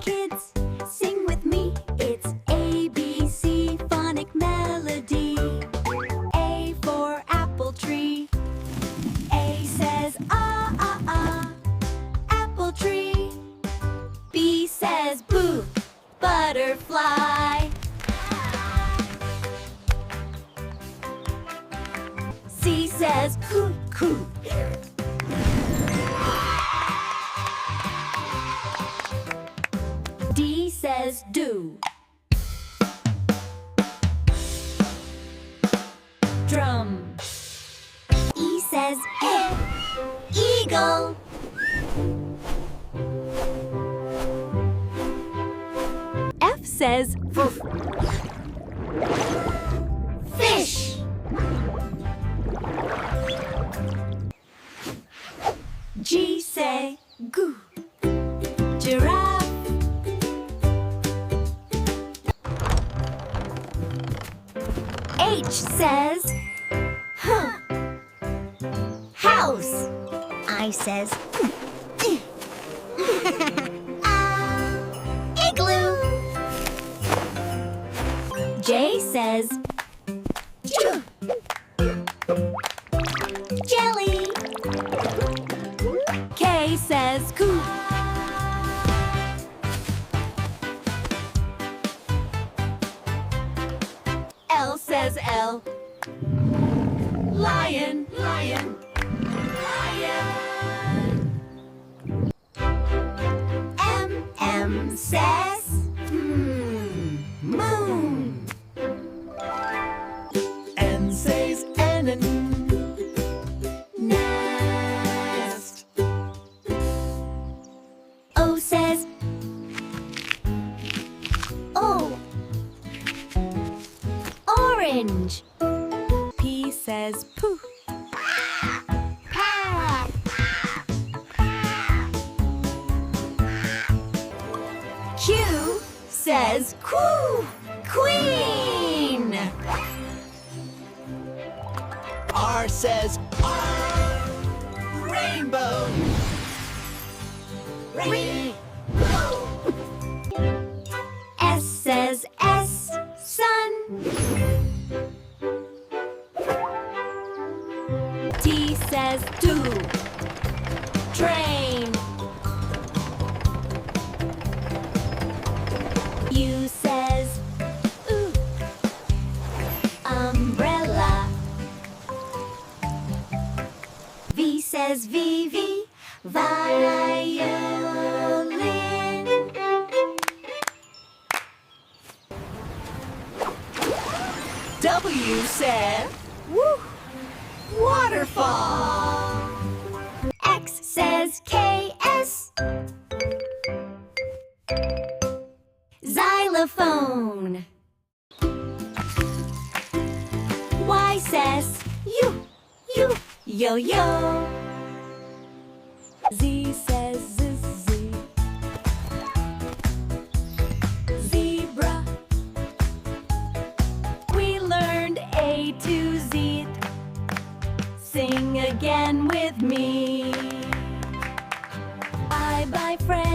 kids, sing with me. It's A, B, C, phonic melody. A for apple tree. A says ah, ah, ah, apple tree. B says boo, butterfly. C says coo, coo. D says do. Drum. E says eagle. F says fish. G say goo, giraffe. H says house. I says Igloo. J says jelly. K says coo. L says L. Lion, lion, lion. M says moon. N says Nest. O says orange. P says poo. Q says queen. R says rainbow. S says sun. T says train. U says umbrella. V says violin. W said waterfall. X says xylophone. Y says yo-yo. Z says zebra. We learned A to Z. Sing again with me. Bye bye, friends.